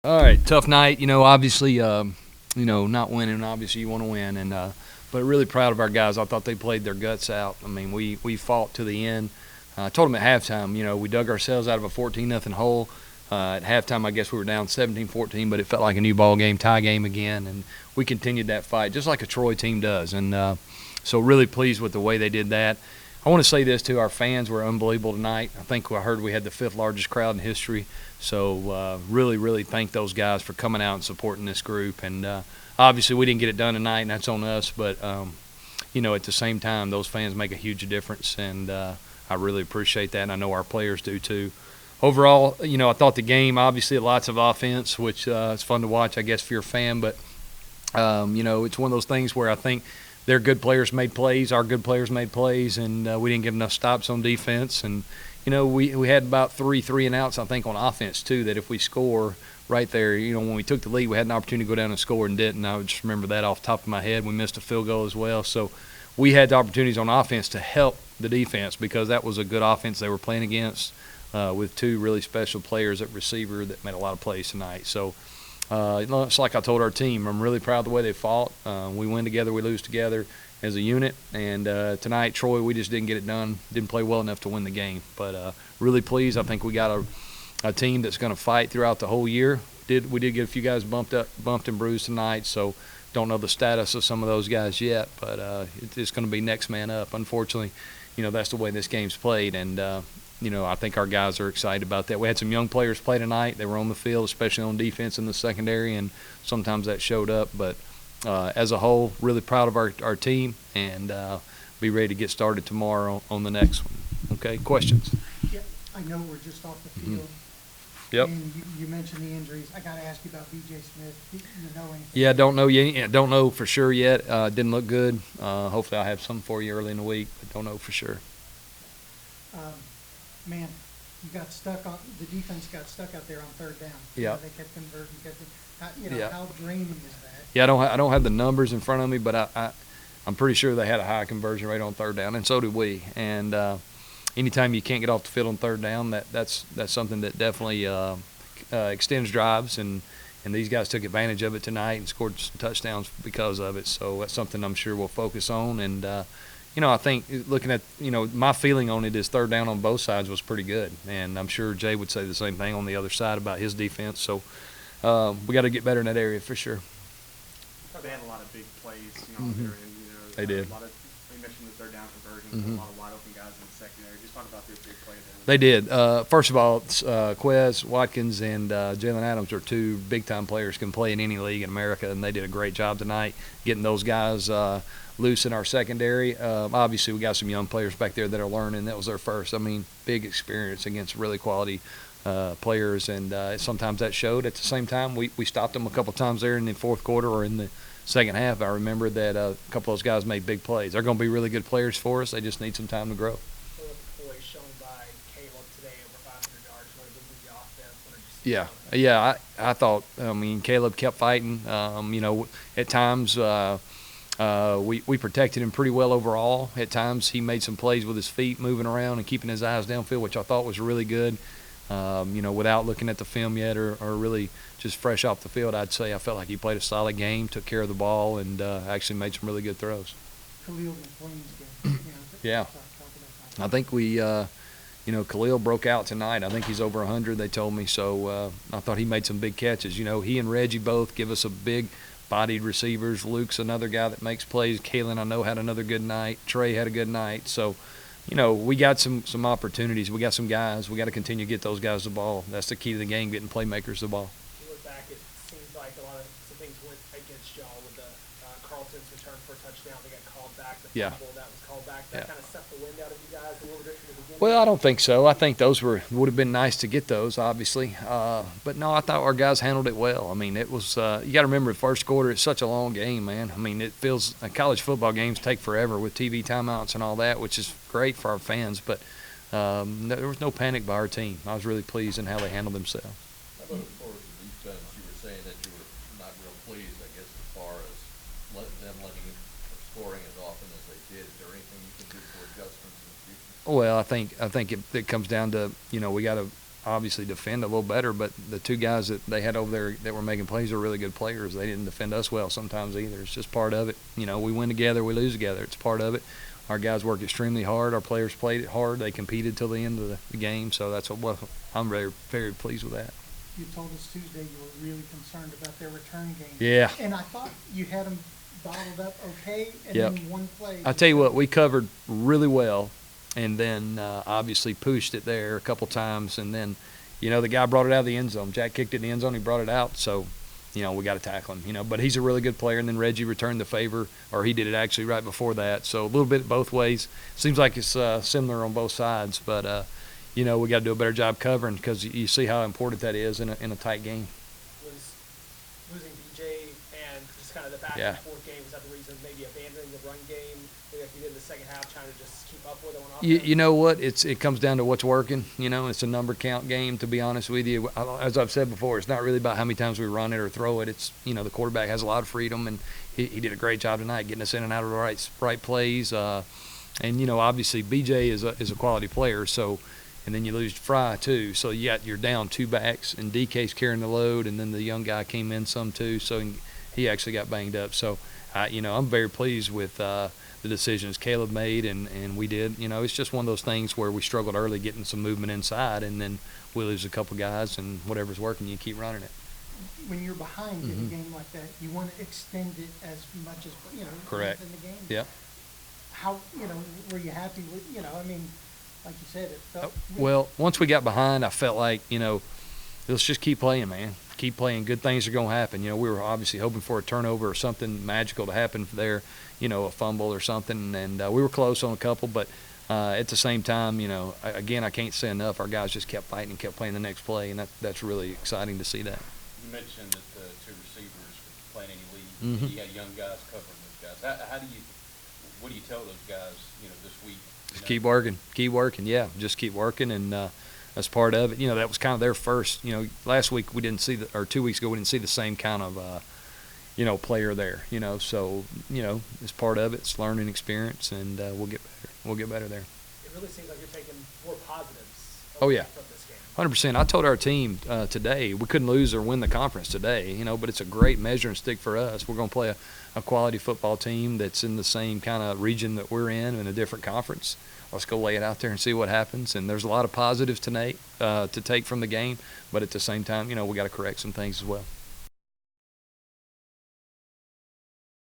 All right, tough night. Obviously, not winning. Obviously, you want to win, but really proud of our guys. I thought they played their guts out. I mean, we fought to the end. I told them at halftime, we dug ourselves out of a 14-0 hole. At halftime, I guess we were down 17-14, but it felt like a new ball game, tie game again, and we continued that fight just like a Troy team does. And so really pleased with the way they did that. I want to say this too: our fans were unbelievable tonight. I think I heard we had the 5th largest crowd in history. So really thank those guys for coming out and supporting this group. And obviously we didn't get it done tonight, and that's on us. But at the same time, those fans make a huge difference, and I really appreciate that. And I know our players do too. Overall, I thought the game, obviously lots of offense, which is fun to watch, I guess, for your fan. But it's one of those things where I think their good players made plays, our good players made plays, and we didn't get enough stops on defense. And we had about 3 and outs, I think, on offense too, that if we score right there, when we took the lead, we had an opportunity to go down and score and didn't. I just remember that off the top of my head. We missed a field goal as well. So we had the opportunities on offense to help the defense, because that was a good offense they were playing against, with 2 really special players at receiver that made a lot of plays tonight. So it's like I told our team, I'm really proud of the way they fought. We win together, we lose together as a unit. And tonight, Troy, we just didn't get it done, didn't play well enough to win the game. But really pleased. I think we got a team that's going to fight throughout the whole year. We did get a few guys bumped and bruised tonight, so don't know the status of some of those guys yet. But it's going to be next man up. Unfortunately, that's the way this game's played. And I think our guys are excited about that. We had some young players play tonight. They were on the field, especially on defense in the secondary, and sometimes that showed up. But as a whole, really proud of our team, and be ready to get started tomorrow on the next one. Okay, questions? Yeah, I know we're just off the field. Mm-hmm. Yep. And you mentioned the injuries. I got to ask you about B.J. Smith. Do you know anything? Yeah, don't know for sure yet. Didn't look good. Hopefully I'll have some for you early in the week, but don't know for sure. Man, the defense got stuck out there on 3rd down. Yeah. They kept converting. Yeah. How draining is that? Yeah, I don't have the numbers in front of me, but I'm pretty sure they had a high conversion rate on 3rd down, and so did we. And anytime you can't get off the field on 3rd down, that's something that definitely extends drives, and these guys took advantage of it tonight and scored some touchdowns because of it. So that's something I'm sure we'll focus on. And I think looking at my feeling on it is 3rd down on both sides was pretty good, and I'm sure Jay would say the same thing on the other side about his defense. So we got to get better in that area for sure. They had a lot of big plays, Mm-hmm. They did. They mentioned the 3rd down conversions, Mm-hmm. a lot of wide open guys in the secondary. Just talk about their big plays. They did. First of all, Quez Watkins and Jalen Adams are 2 big-time players, can play in any league in America, and they did a great job tonight getting those guys loose in our secondary. Obviously, we got some young players back there that are learning. That was their first, big experience against really quality players, and sometimes that showed. At the same time, we stopped them a couple times there in the 4th quarter or in the second half. I remember that a couple of those guys made big plays. They're going to be really good players for us. They just need some time to grow. Poise shown by Caleb today, over 500 yards, what did the offense? Yeah. I thought. Caleb kept fighting. At times we protected him pretty well overall. At times he made some plays with his feet moving around and keeping his eyes downfield, which I thought was really good. Without looking at the film yet or really just fresh off the field, I'd say I felt like he played a solid game, took care of the ball, and actually made some really good throws. Khalil McQueen's game. Yeah. I think Khalil broke out tonight. I think he's over 100, they told me. So I thought he made some big catches. He and Reggie both give us a big-bodied receivers. Luke's another guy that makes plays. Kalen, I know, had another good night. Trey had a good night. So, we got some opportunities. We got some guys. We got to continue to get those guys the ball. That's the key to the game, getting playmakers the ball. You look back, it seems like a lot of some things went against y'all with the Carlton's return for a touchdown. They got called back. The fumble that was called back. That kind of sucked the wind out of you guys a little bit from the beginning. Well, I don't think so. I think those would have been nice to get those, obviously. But no, I thought our guys handled it well. It was you got to remember the first quarter. It's such a long game, man. It feels college football games take forever with TV timeouts and all that, which is great for our fans. But there was no panic by our team. I was really pleased in how they handled themselves. How about as far as the defense? You were saying that you were not real pleased, I guess, as far as letting him scoring as often as they did. Is there anything you can do for adjustments in the future? Well, I think it comes down to, we got to obviously defend a little better, but the two guys that they had over there that were making plays are really good players. They didn't defend us well sometimes either. It's just part of it. We win together, we lose together. It's part of it. Our guys worked extremely hard. Our players played it hard. They competed till the end of the game, so that's what I'm very, very pleased with that. You told us Tuesday you were really concerned about their return game. Yeah. And I thought you had them bottled up okay, and Yep. then one play. I tell you what, we covered really well, and then obviously pushed it there a couple times, and then, the guy brought it out of the end zone. Jack kicked it in the end zone. He brought it out, so, we got to tackle him. But he's a really good player, and then Reggie returned the favor, or he did it actually right before that. So a little bit both ways. Seems like it's similar on both sides, but we got to do a better job covering because you see how important that is in a tight game. Was losing BJ and just kind of the back Yeah. and forth game, was that the reason maybe abandoning the run game, like you did in the second half, trying to just keep up with it on offense? You know what? It comes down to what's working. It's a number count game, to be honest with you. As I've said before, it's not really about how many times we run it or throw it. It's, the quarterback has a lot of freedom, and he did a great job tonight getting us in and out of the right plays. And, obviously BJ is a quality player, so – and then you lose Fry too, so you're down two backs, and DK's carrying the load, and then the young guy came in some too, so he actually got banged up. So, I'm very pleased with the decisions Caleb made, and we did. It's just one of those things where we struggled early getting some movement inside, and then we lose a couple guys, and whatever's working, you keep running it. When you're behind in a game like that, you want to extend it as much as, Correct. in the game. Yeah. How, were you happy with, like you said, it felt good. Well, once we got behind, I felt like, let's just keep playing, man. Keep playing. Good things are going to happen. We were obviously hoping for a turnover or something magical to happen there, a fumble or something. And we were close on a couple, but at the same time, again, I can't say enough. Our guys just kept fighting and kept playing the next play, and that's really exciting to see that. You mentioned that the two receivers were playing any lead. Mhm. You got young guys covering those guys. What do you tell those guys, this week? Just keep working. Yeah, just keep working, and that's part of it. That was kind of their first. Last week we didn't see or 2 weeks ago we didn't see the same kind of, player there. So it's part of it. It's learning experience, and we'll get better. We'll get better there. It really seems like you're taking more positives Oh, yeah. from this game. 100%. I told our team today we couldn't lose or win the conference today, but it's a great measuring stick for us. We're going to play a quality football team that's in the same kind of region that we're in a different conference. Let's go lay it out there and see what happens. And there's a lot of positives tonight to take from the game, but at the same time, we got to correct some things as well.